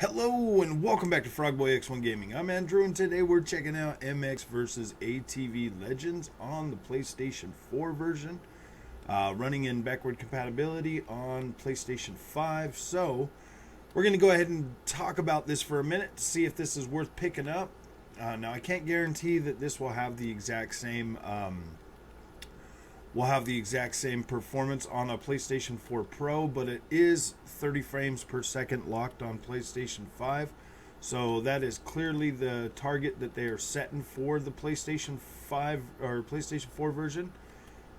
Hello and welcome back to Frogboy X1 Gaming. I'm Andrew and today we're checking out MX versus ATV Legends on the PlayStation 4 version, running in backward compatibility on PlayStation 5. So we're going to go ahead and talk about this for a minute to see if this is worth picking up. Now I can't guarantee that this will have the exact same performance on a PlayStation 4 Pro, but it is 30 frames per second locked on PlayStation 5. So that is clearly the target that they are setting for the PlayStation 5 or PlayStation 4 version.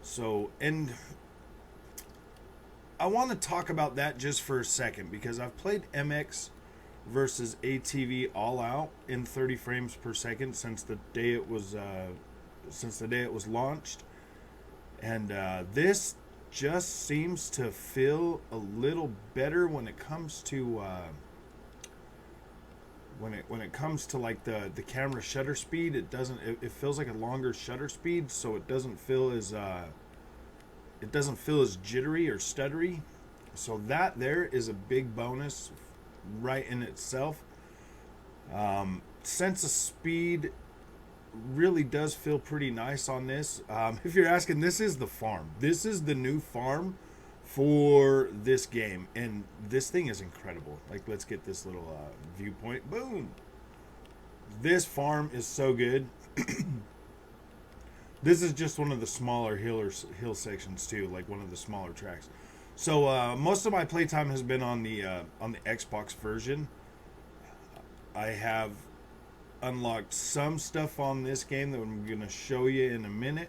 So, and I want to talk about that just for a second because I've played MX versus ATV all out in 30 frames per second since the day it was launched. And this just seems to feel a little better when it comes to when it comes to like the camera shutter speed. It feels like a longer shutter speed, so it doesn't feel as jittery or stuttery. So that there is a big bonus right in itself. Sense of speed really does feel pretty nice on this. If you're asking, this is the farm. This is the new farm for this game, and this thing is incredible. Like, let's get this little viewpoint. Boom! This farm is so good. This is just one of the smaller hill sections too, like one of the smaller tracks. So most of my playtime has been on the Xbox version. I have unlocked some stuff on this game that I'm going to show you in a minute.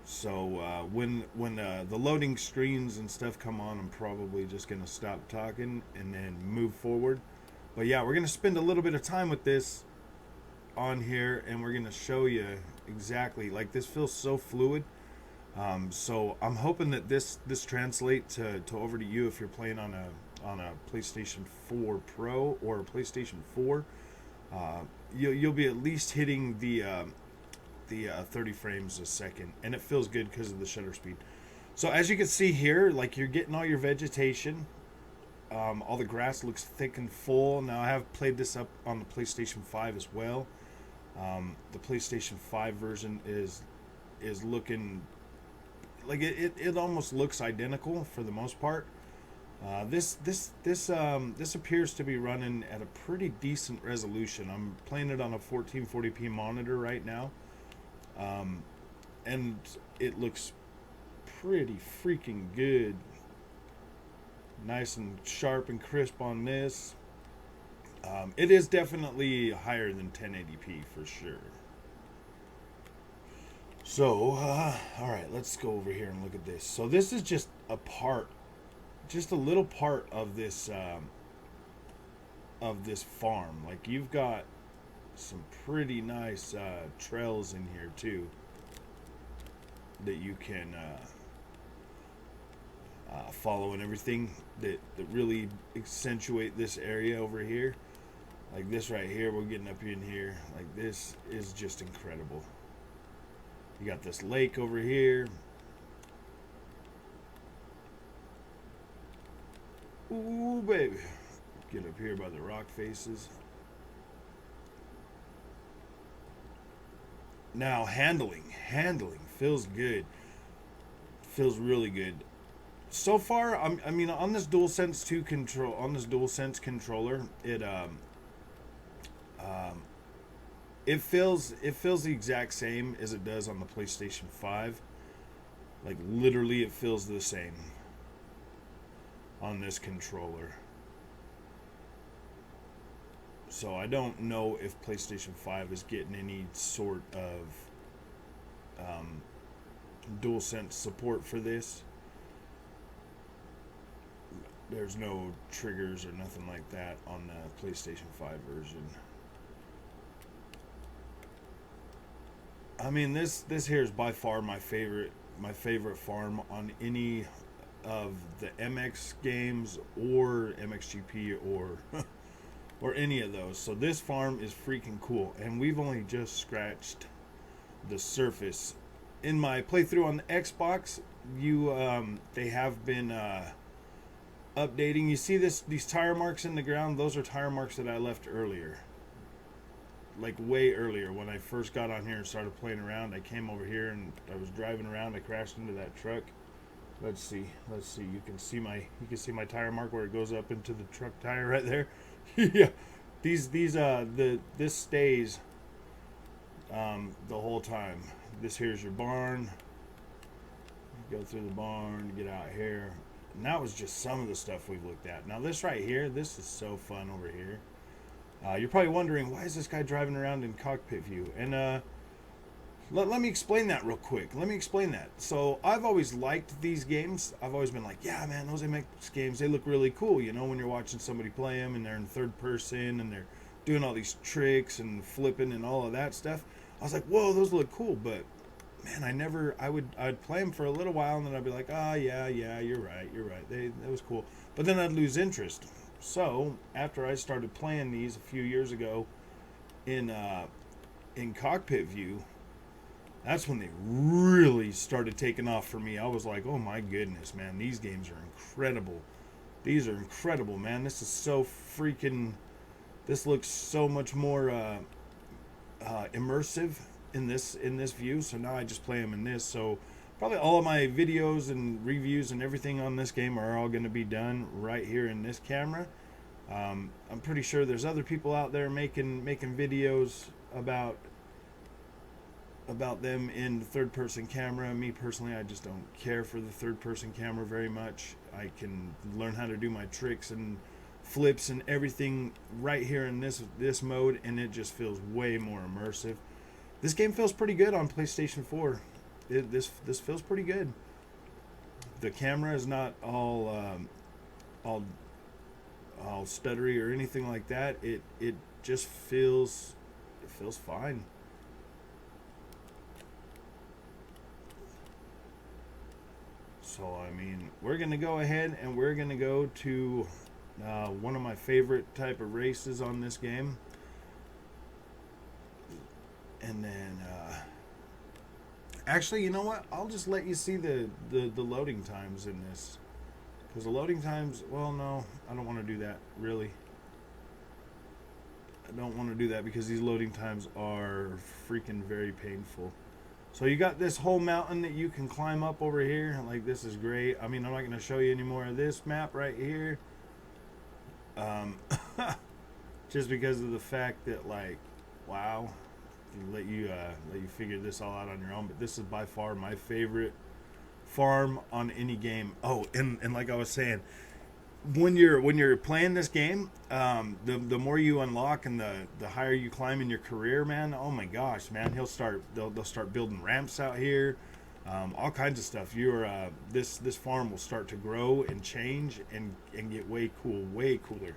So when the loading screens and stuff come on, I'm probably just going to stop talking and then move forward. But yeah, we're going to spend a little bit of time with this on here, and we're going to show you exactly, like, this feels so fluid. So I'm hoping that this translates to over to you if you're playing on a PlayStation 4 Pro or a PlayStation 4. You'll be at least hitting the 30 frames a second, and it feels good because of the shutter speed. So as you can see here, like, you're getting all your vegetation. All the grass looks thick and full. Now I have played this up on the PlayStation 5 as well. The PlayStation 5 version is looking like it almost looks identical for the most part. This appears to be running at a pretty decent resolution. I'm playing it on a 1440p monitor right now, and it looks pretty freaking good. Nice and sharp and crisp on this. It is definitely higher than 1080p for sure. So, all right, let's go over here and look at this. So this is just a little part of this farm. Like, you've got some pretty nice trails in here too that you can follow and everything that really accentuate this area over here. Like this right here, we're getting up in here. Like, this is just incredible. You got this lake over here. Ooh, baby. Get up here by the rock faces. Now, handling feels good. Feels really good. So far, I mean, on this DualSense 2 control, on this DualSense controller, it feels the exact same as it does on the PlayStation 5. Like, literally, it feels the same on this controller. So I don't know if PlayStation 5 is getting any sort of DualSense support for this. There's no triggers or nothing like that on the PlayStation 5 version. I mean, this here is by far my favorite farm on any of the MX games or MXGP or any of those. So this farm is freaking cool, and we've only just scratched the surface. In my playthrough on the Xbox, they have been updating. You see these tire marks in the ground? Those are tire marks that I left earlier. Like way earlier when I first got on here and started playing around. I came over here and I was driving around. I crashed into that truck. Let's see. You can see my tire mark where it goes up into the truck tire right there. Yeah. This stays the whole time. This here's your barn. You go through the barn, get out here. And that was just some of the stuff we've looked at. Now this right here, this is so fun over here. You're probably wondering, why is this guy driving around in cockpit view? And let me explain that real quick. Let me explain that. So I've always liked these games. I've always been like, yeah, man, those MX games, they look really cool. You know, when you're watching somebody play them and they're in third person and they're doing all these tricks and flipping and all of that stuff. I was like, whoa, those look cool. But man, I'd play them for a little while and then I'd be like, oh, yeah, you're right. That was cool. But then I'd lose interest. So after I started playing these a few years ago in cockpit view, that's when they really started taking off for me. I was like, oh my goodness, man, these games are incredible. These are incredible, man. This is so freaking, this looks so much more immersive in this view. So now I just play them in this. So probably all of my videos and reviews and everything on this game are all going to be done right here in this camera. I'm pretty sure there's other people out there making videos about them in the third person camera. Me personally, I just don't care for the third person camera very much. I can learn how to do my tricks and flips and everything right here in this mode, and it just feels way more immersive. This game feels pretty good on PlayStation 4. This feels pretty good. The camera is not all stuttery or anything like that. It just feels fine. So I mean, we're gonna go ahead and we're gonna go to one of my favorite type of races on this game, and then actually, you know what? I'll just let you see the loading times in this, because the loading times. Well, no, I don't want to do that. Really, I don't want to do that because these loading times are freaking very painful. So you got this whole mountain that you can climb up over here. Like, this is great. I mean, I'm not going to show you any more of this map right here. Just because of the fact that, like, wow, let you figure this all out on your own. But this is by far my favorite farm on any game. Oh, and like I was saying, when you're playing this game, the more you unlock and the higher you climb in your career, man. Oh my gosh, man! They'll start building ramps out here, all kinds of stuff. This farm will start to grow and change and get way cooler.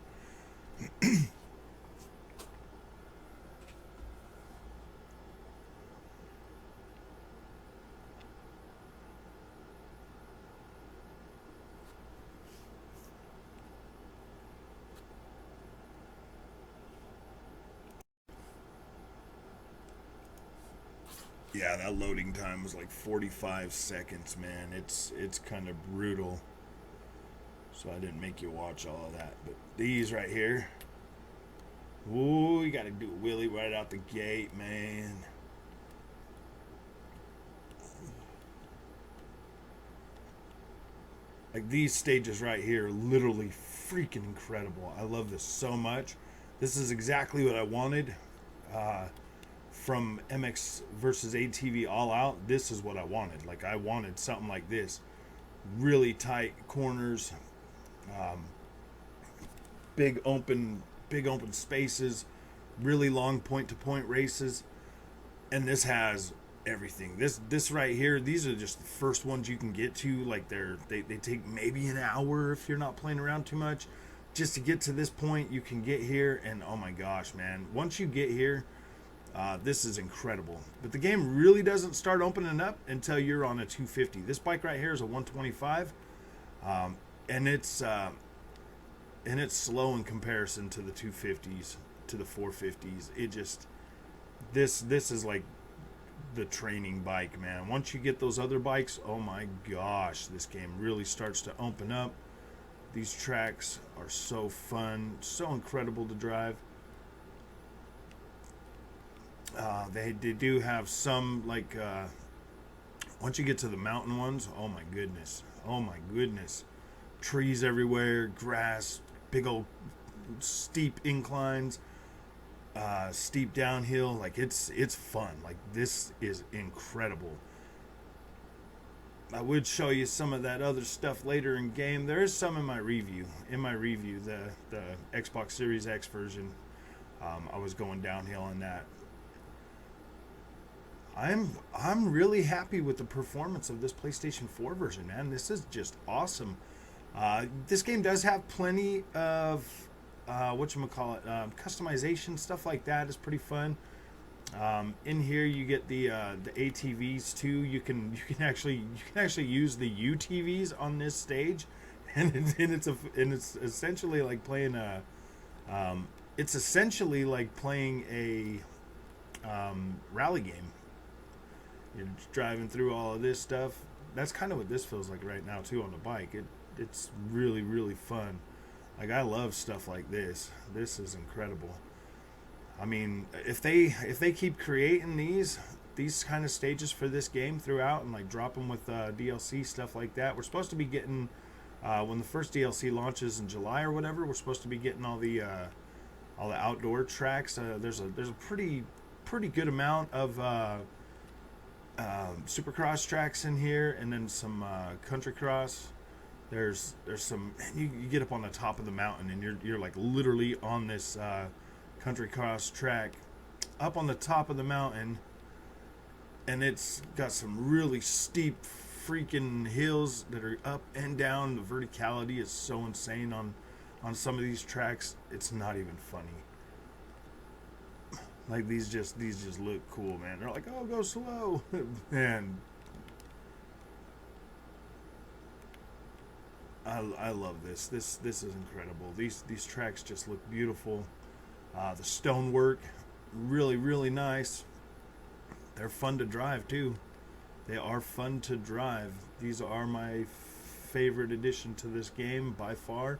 Yeah, that loading time was like 45 seconds, man. It's kind of brutal. So I didn't make you watch all of that. But these right here. Ooh, you got to do a wheelie right out the gate, man. Like, these stages right here are literally freaking incredible. I love this so much. This is exactly what I wanted. From MX versus ATV All Out, this is what I wanted. Like, I wanted something like this. Really tight corners, big open spaces, really long point-to-point races, and this has everything. This right here, these are just the first ones you can get to. Like, they take maybe an hour if you're not playing around too much, just to get to this point. You can get here, and oh my gosh, man! Once you get here, this is incredible. But the game really doesn't start opening up until you're on a 250. This bike right here is a 125, and it's slow in comparison to the 250s, to the 450s. It just this is like the training bike, man. Once you get those other bikes, oh my gosh, this game really starts to open up. These tracks are so fun, so incredible to drive. They do have some, like, once you get to the mountain ones, oh my goodness. Oh my goodness. Trees everywhere, grass, big old steep inclines, steep downhill. Like, it's fun. Like, this is incredible. I would show you some of that other stuff later in game. There is some in my review. The Xbox Series X version, I was going downhill on that. I'm really happy with the performance of this PlayStation 4 version, man. This is just awesome. This game does have plenty of customization, stuff like that is pretty fun. In here you get the ATVs too. You can actually use the UTVs on this stage, and it's essentially like playing a rally game. You're driving through all of this stuff. That's kind of what this feels like right now too on the bike. It's really, really fun. Like, I love stuff like this. This is incredible. I mean, if they keep creating these kind of stages for this game throughout, and like drop them with DLC stuff like that, we're supposed to be getting when the first DLC launches in July or whatever. We're supposed to be getting all the outdoor tracks. There's a pretty good amount of Supercross tracks in here, and then some country cross. There's some, you get up on the top of the mountain, and you're like literally on this country cross track up on the top of the mountain, and it's got some really steep freaking hills that are up and down. The verticality is so insane on some of these tracks. It's not even funny. Like, these just look cool, man. They're like, oh, go slow. Man, I love this. This is incredible. These tracks just look beautiful. The stonework, really, really nice. They're fun to drive too. They are fun to drive. These are my favorite addition to this game by far,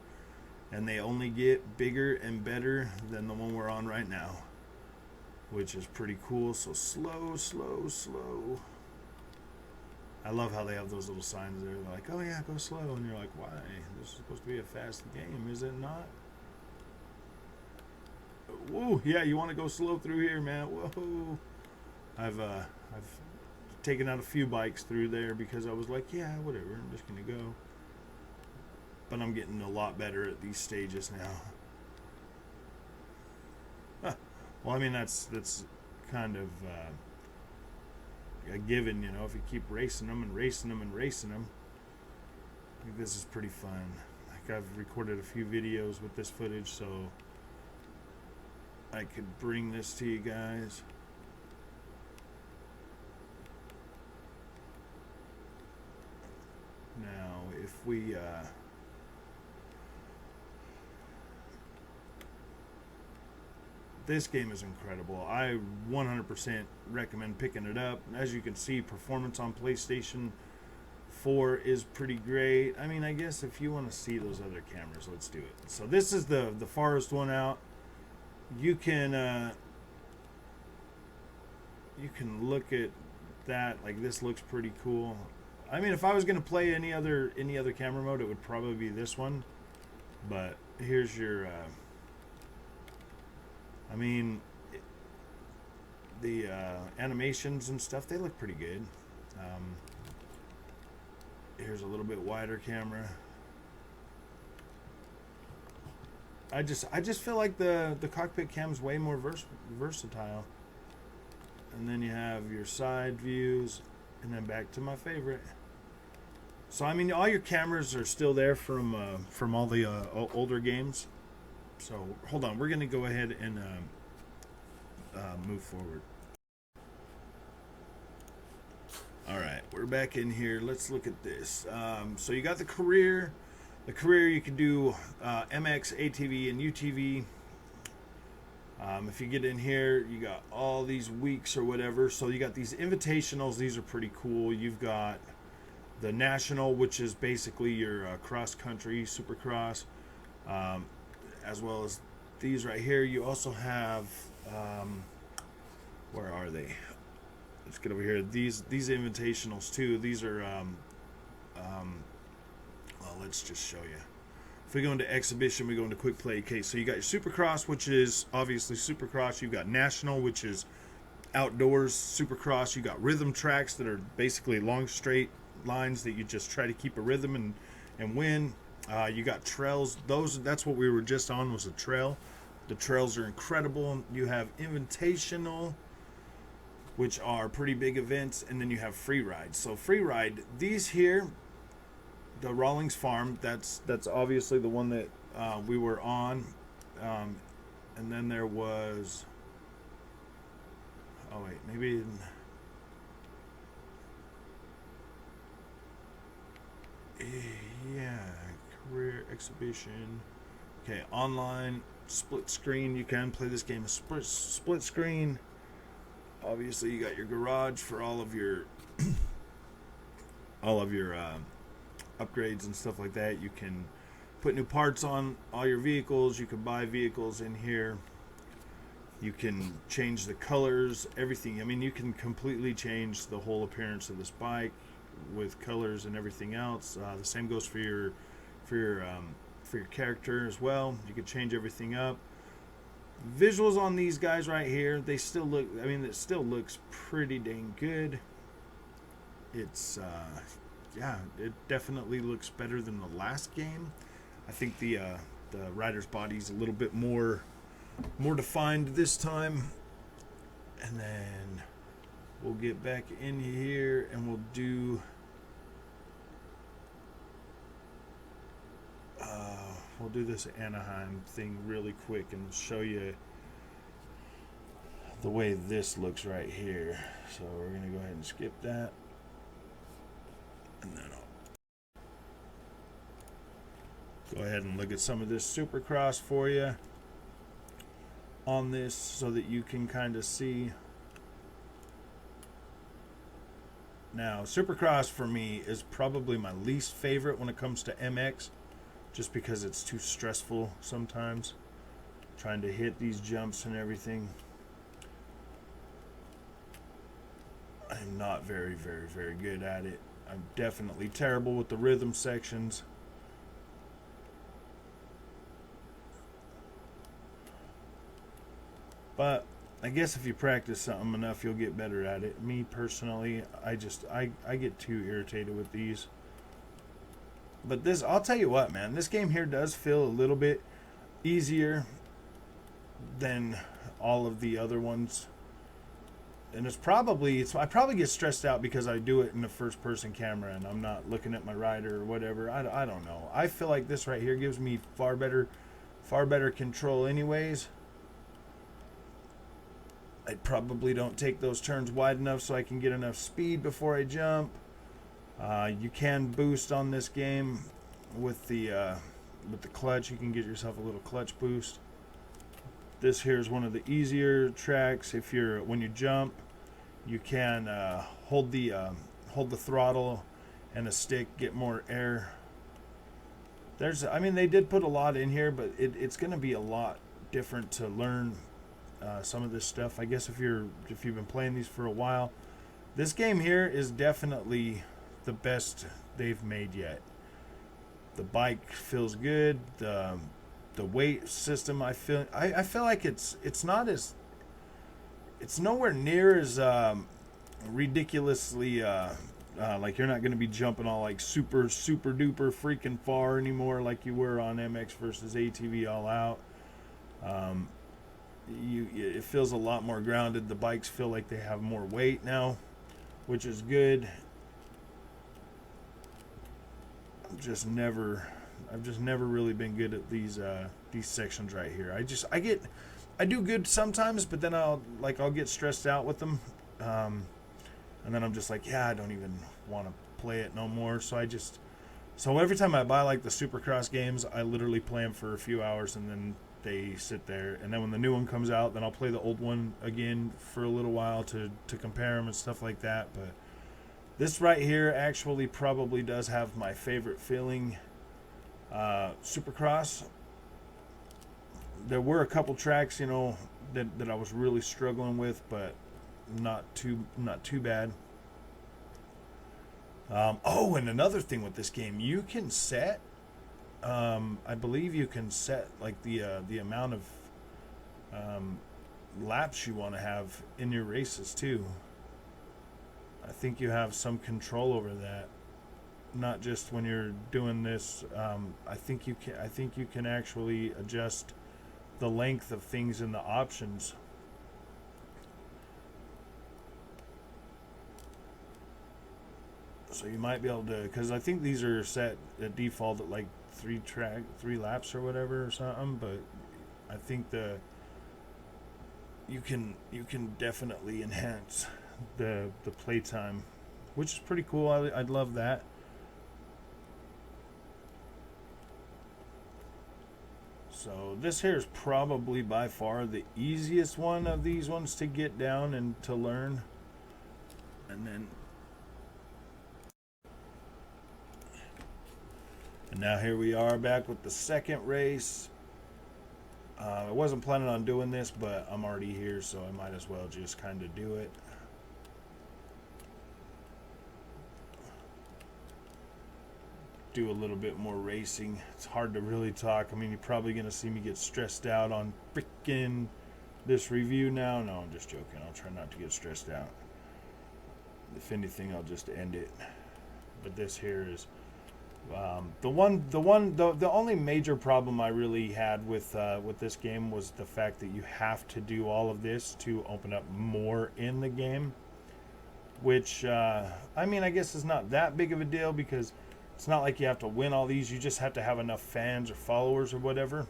and they only get bigger and better than the one we're on right now, which is pretty cool. So slow, slow, slow. I love how they have those little signs there. They're like, oh yeah, go slow. And you're like, why? This is supposed to be a fast game, is it not? Whoa, yeah, you want to go slow through here, man. Whoa. I've taken out a few bikes through there because I was like, yeah, whatever, I'm just going to go. But I'm getting a lot better at these stages now. Huh. Well, I mean, that's kind of a given, you know, if you keep racing them and racing them and racing them. I think this is pretty fun. Like, I've recorded a few videos with this footage, so I could bring this to you guys. Now, if we this game is incredible. I 100% recommend picking it up. As you can see, performance on PlayStation 4 is pretty great. I mean, I guess if you want to see those other cameras, let's do it. So this is the farthest one out. You can look at that. Like, this looks pretty cool. I mean, if I was going to play any other camera mode, it would probably be this one. But here's your I mean, the animations and stuff, they look pretty good. Here's a little bit wider camera. I just feel like the cockpit cam's way more versatile. And then you have your side views, and then back to my favorite. So I mean, all your cameras are still there from all the older games. So hold on, we're gonna go ahead and move forward. All right, we're back in here. Let's look at this. So you got the career. The career, you can do MX, ATV, and UTV. If you get in here, you got all these weeks or whatever. So you got these invitationals. These are pretty cool. You've got the National, which is basically your cross country Supercross, as well as these right here. You also have, where are they? Let's get over here. These invitationals too. These are, well, let's just show you. If we go into exhibition, we go into quick play. Okay, so you got your Supercross, which is obviously Supercross. You've got National, which is outdoors Supercross. You got rhythm tracks that are basically long straight lines that you just try to keep a rhythm and win. You got trails. That's what we were just on, was a trail. The trails are incredible. You have invitational, which are pretty big events, and then you have free ride. So free ride, these here, the Rawlings Farm, that's obviously the one that we were on, and then there was, oh wait, maybe, yeah, career exhibition. Okay, online split screen. You can play this game split screen. Obviously, you got your garage for all of your upgrades and stuff like that. You can put new parts on all your vehicles. You can buy vehicles in here. You can change the colors, everything. I mean, you can completely change the whole appearance of this bike with colors and everything else. The same goes for your character as well. You can change everything up. Visuals on these guys right here, they still look, I mean, it still looks pretty dang good. It's yeah, it definitely looks better than the last game. I think the rider's body's a little bit more defined this time. And then we'll get back in here and we'll do this Anaheim thing really quick and show you the way this looks right here. So we're gonna go ahead and skip that, and then I'll go ahead and look at some of this Supercross for you on this so that you can kind of see. Now, Supercross for me is probably my least favorite when it comes to MX, just because it's too stressful sometimes, trying to hit these jumps and everything. I'm not very good at it. I'm definitely terrible with the rhythm sections. But I guess if you practice something enough, you'll get better at it. Me personally, I get too irritated with these. But this, I'll tell you what, man, this game here does feel a little bit easier than all of the other ones. And I probably get stressed out because I do it in a first person camera and I'm not looking at my rider or whatever. I don't know. I feel like this right here gives me far better control anyways. I probably don't take those turns wide enough so I can get enough speed before I jump. You can boost on this game with the clutch. You can get yourself a little clutch boost. This here is one of the easier tracks. When you jump, you can hold the throttle and a stick, get more air. They did put a lot in here, but it's going to be a lot different to learn some of this stuff. I guess if you've been playing these for a while, this game here is definitely the best they've made yet. The bike feels good. The weight system, I feel like it's nowhere near as ridiculously like you're not going to be jumping all like super duper freaking far anymore like you were on MX versus ATV All Out. It feels a lot more grounded. The bikes feel like they have more weight now, which is good. I've just never really been good at these sections right here. I do good sometimes, but then I'll get stressed out with them, and then I'm just like, yeah, I don't even want to play it no more. So every time I buy like the Supercross games, I literally play them for a few hours and then they sit there. And then when the new one comes out, then I'll play the old one again for a little while to compare them and stuff like that. But This right here actually probably does have my favorite feeling. Supercross. There were a couple tracks, you know, that I was really struggling with, but not too bad. Oh, and another thing with this game, you can set. I believe you can set like the amount of laps you want to have in your races too. I think you have some control over that. Not just when you're doing this. I think you can actually adjust the length of things in the options. So you might be able to, because I think these are set at default at like three laps or whatever or something. But I think you can definitely enhance the playtime, which is pretty cool. I'd love that. So this here is probably by far the easiest one of these ones to get down and to learn. And now here we are back with the second race. I wasn't planning on doing this, but I'm already here, so I might as well just kind of do it. Do a little bit more racing. It's hard to really talk. I mean, you're probably going to see me get stressed out on freaking this review now. No, I'm just joking. I'll try not to get stressed out. If anything, I'll just end it. But this here is the only major problem I really had with this game was the fact that you have to do all of this to open up more in the game, which I mean, I guess is not that big of a deal because it's not like you have to win all these. You just have to have enough fans or followers or whatever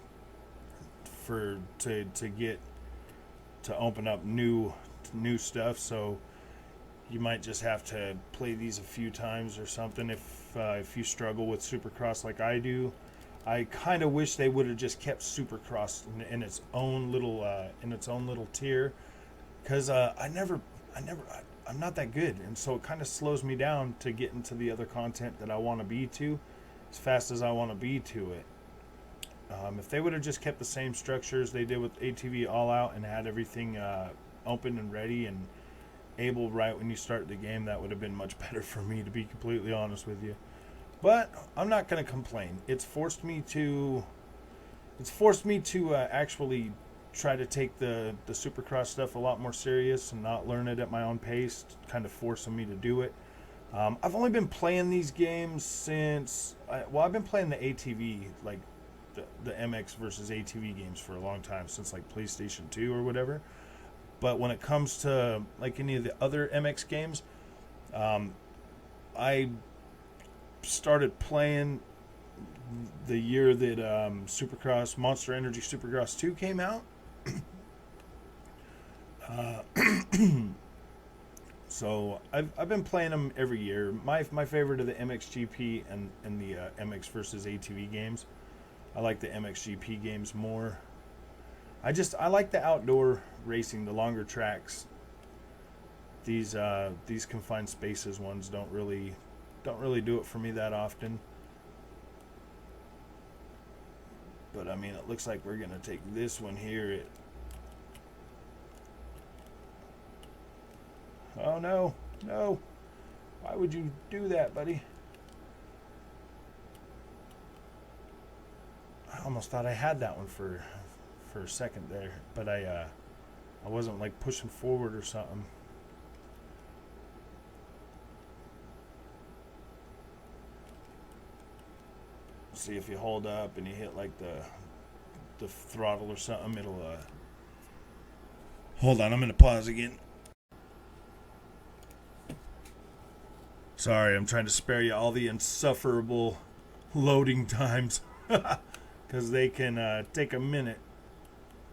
to open up new stuff. So you might just have to play these a few times or something if you struggle with Supercross like I do. I kind of wish they would have just kept Supercross in its own little tier, because I'm not that good, and so it kind of slows me down to get into the other content that I want to be to as fast as I want to be to it. If they would have just kept the same structures they did with ATV All Out and had everything open and ready and able right when you start the game, that would have been much better for me, to be completely honest with you. But I'm not going to complain. It's forced me to actually try to take the Supercross stuff a lot more serious and not learn it at my own pace, kind of forcing me to do it. I've only been playing these games since I've been playing the ATV, like the MX versus ATV games for a long time, since like PlayStation 2 or whatever. But when it comes to like any of the other MX games, I started playing the year that Supercross, Monster Energy Supercross 2 came out. So I've been playing them every year. My favorite are the MXGP and the MX versus ATV games. I like the MXGP games more. I like the outdoor racing, the longer tracks. These confined spaces ones don't really do it for me that often. But I mean, it looks like we're gonna take this one here. Oh no, no! Why would you do that, buddy? I almost thought I had that one for a second there, but I wasn't like pushing forward or something. See, if you hold up and you hit like the throttle or something, it'll hold on, I'm gonna pause again. Sorry, I'm trying to spare you all the insufferable loading times because they can take a minute.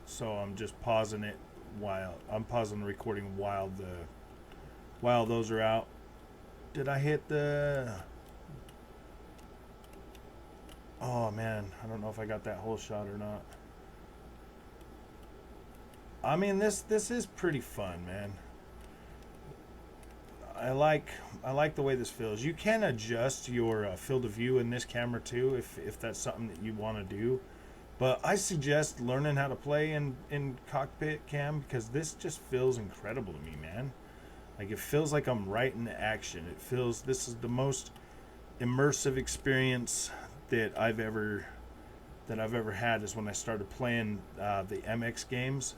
So I'm just pausing it I'm pausing the recording while those are out. Did I hit the? Oh man, I don't know if I got that whole shot or not. I mean, this is pretty fun, man. I like the way this feels. You can adjust your field of view in this camera too, if that's something that you want to do. But I suggest learning how to play in cockpit cam, because this just feels incredible to me, man. Like, it feels like I'm right in the action. It feels, this is the most immersive experience that I've ever had, is when I started playing the MX games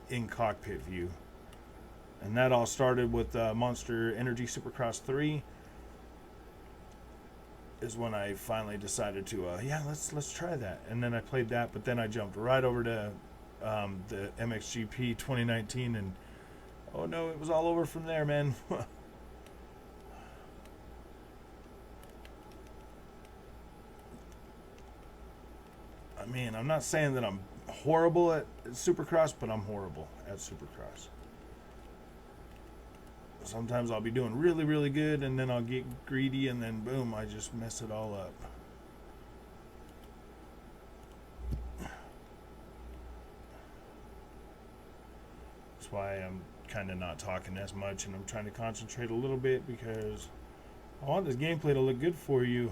in cockpit view. And that all started with Monster Energy Supercross 3. Is when I finally decided to, yeah, let's try that. And then I played that, but then I jumped right over to the MXGP 2019, and oh no, it was all over from there, man. I mean, I'm not saying that I'm horrible at Supercross, but I'm horrible at Supercross. Sometimes I'll be doing really, really good, and then I'll get greedy, and then boom, I just mess it all up. That's why I'm kind of not talking as much, and I'm trying to concentrate a little bit, because I want this gameplay to look good for you.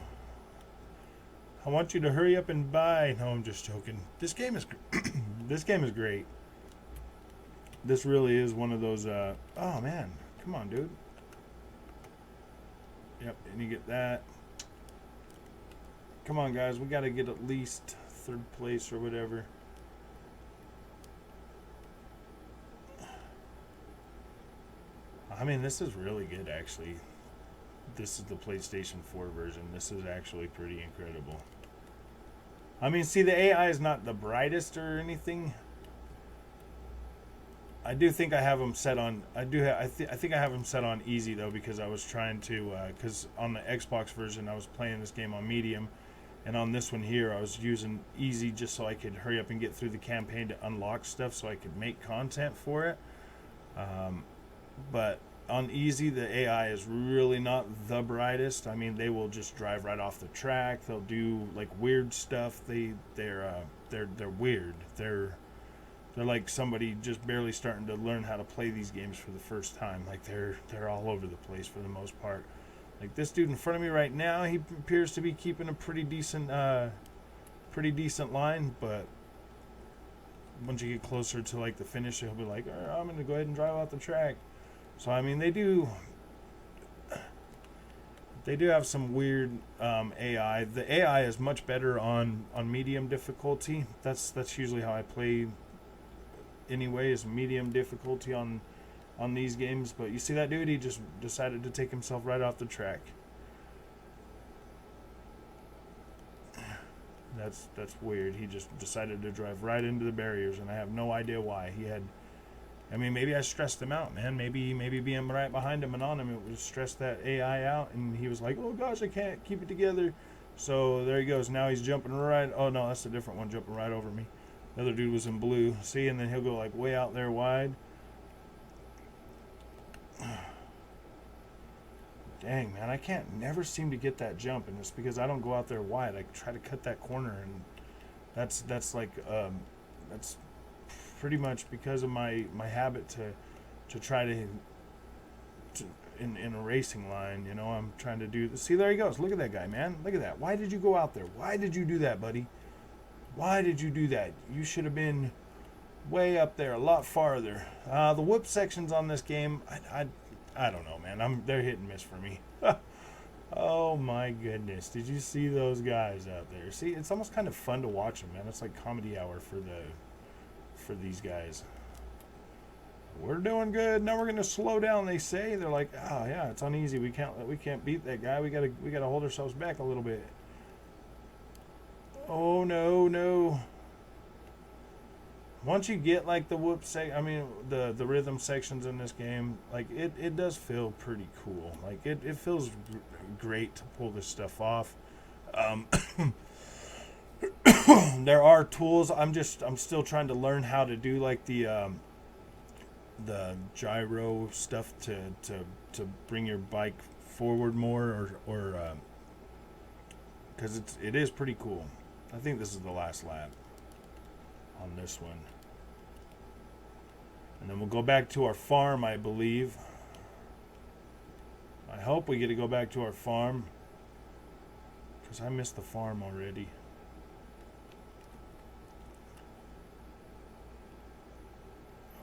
I want you to hurry up and buy. No, I'm just joking. This game is this game is great. This really is one of those. Oh man. Come on, dude. Yep, and you get that. Come on, guys. We got to get at least third place or whatever. I mean, this is really good, actually. This is the PlayStation 4 version. This is actually pretty incredible. I mean, see, the AI is not the brightest or anything. I do think I have them set on. I think I have them set on easy though, because I was trying to. Because on the Xbox version, I was playing this game on medium, and on this one here, I was using easy just so I could hurry up and get through the campaign to unlock stuff, so I could make content for it. But on easy, the AI is really not the brightest. I mean, they will just drive right off the track. They'll do like weird stuff. They're weird. They're like somebody just barely starting to learn how to play these games for the first time. Like, they're all over the place for the most part. Like, this dude in front of me right now, he appears to be keeping a pretty decent line, but once you get closer to like the finish, he'll be like, I'm gonna go ahead and drive out the track. So I mean, they do have some weird AI. The AI is much better on medium difficulty. That's usually how I play anyway, is medium difficulty on these games. But you see that dude, he just decided to take himself right off the track. That's weird. He just decided to drive right into the barriers, and I have no idea why. I mean, maybe I stressed him out, man. Maybe being right behind him and on him, it would stress that AI out, and he was like, oh gosh, I can't keep it together. So there he goes. Now he's jumping right. Oh no, that's a different one, jumping right over me. The other dude was in blue. See, and then he'll go like way out there wide. Dang, man, I never seem to get that jump, and it's because I don't go out there wide. I try to cut that corner, and that's pretty much because of my habit to try to in a racing line. You know, I'm trying to do. See, there he goes. Look at that guy, man. Look at that. Why did you go out there? Why did you do that, buddy? Why did you do that? You should have been way up there, a lot farther. The whoop sections on this game, I don't know, man. They're hit and miss for me. Oh my goodness! Did you see those guys out there? See, it's almost kind of fun to watch them, man. It's like comedy hour for these guys. We're doing good. Now we're gonna slow down. They say they're like, oh yeah, it's uneasy. We can't beat that guy. We gotta hold ourselves back a little bit. Oh no. Once you get like the the rhythm sections in this game, like it does feel pretty cool. Like it feels great to pull this stuff off. There are tools. I'm still trying to learn how to do like the gyro stuff to bring your bike forward more, or because it is pretty cool. I think this is the last lap on this one. And then we'll go back to our farm, I believe. I hope we get to go back to our farm, because I missed the farm already.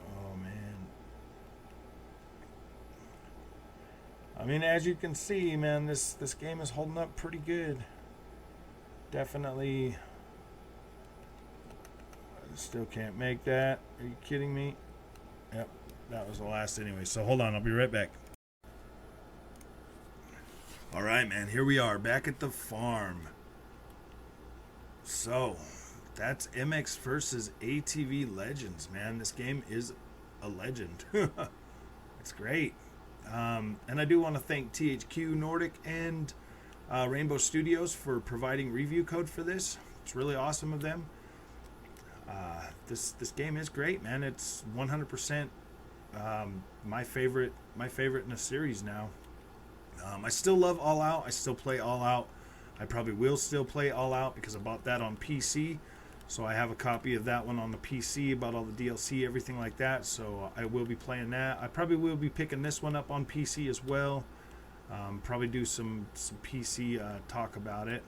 Oh, man. I mean, as you can see, man, this game is holding up pretty good. Definitely. I still can't make that. Are you kidding me? Yep, that was the last anyway. So hold on, I'll be right back. All right, man, here we are back at the farm. So that's MX versus ATV Legends, man. This game is a legend. It's great. And I do want to thank THQ Nordic and Rainbow Studios for providing review code for this. It's really awesome of them. This game is great, man. It's 100% my favorite in the series now. I still love All Out. I still play All Out. I probably will still play All Out because I bought that on PC. So I have a copy of that one on the PC, about all the DLC, everything like that. So I will be playing that. I probably will be picking this one up on PC as well. Probably do some PC talk about it.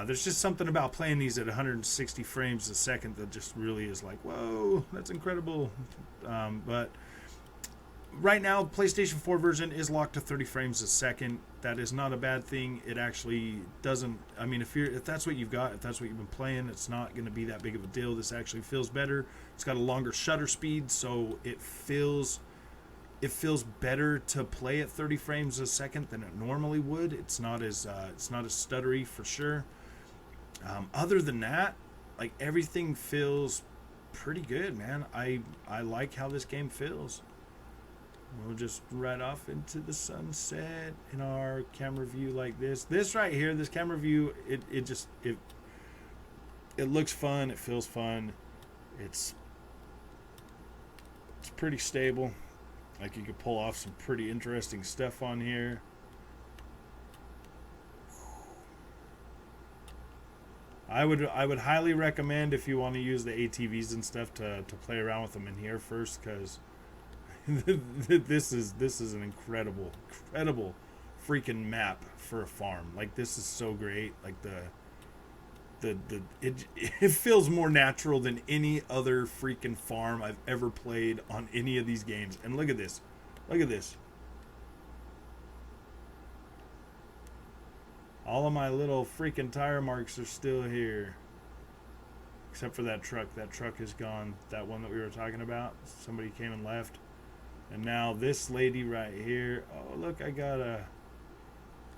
There's just something about playing these at 160 frames a second that just really is like, whoa, that's incredible. But right now, PlayStation 4 version is locked to 30 frames a second. That is not a bad thing. It actually doesn't. I mean, if that's what you've got, if that's what you've been playing, it's not going to be that big of a deal. This actually feels better. It's got a longer shutter speed, so it feels better to play at 30 frames a second than it normally would. It's not as stuttery for sure. Other than that, like, everything feels pretty good, man. I like how this game feels. We'll just ride off into the sunset in our camera view like this. This right here, this camera view, it looks fun. It feels fun. It's pretty stable. Like, you could pull off some pretty interesting stuff on here. I would highly recommend, if you want to use the ATVs and stuff, to play around with them in here first, because this is an incredible freaking map for a farm. Like, this is so great. Like, it feels more natural than any other freaking farm I've ever played on any of these games. And look at this. Look at this. All of my little freaking tire marks are still here. Except for that truck. That truck is gone. That one that we were talking about. Somebody came and left. And now this lady right here. Oh, look,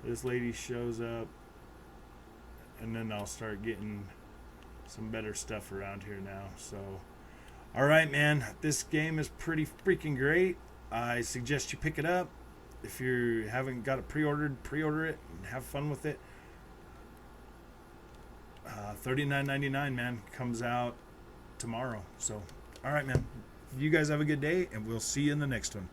this lady shows up. And then I'll start getting some better stuff around here now. So, all right, man. This game is pretty freaking great. I suggest you pick it up. If you haven't got it pre-ordered, pre-order it and have fun with it. $39.99, man. Comes out tomorrow. So, all right, man. You guys have a good day, and we'll see you in the next one.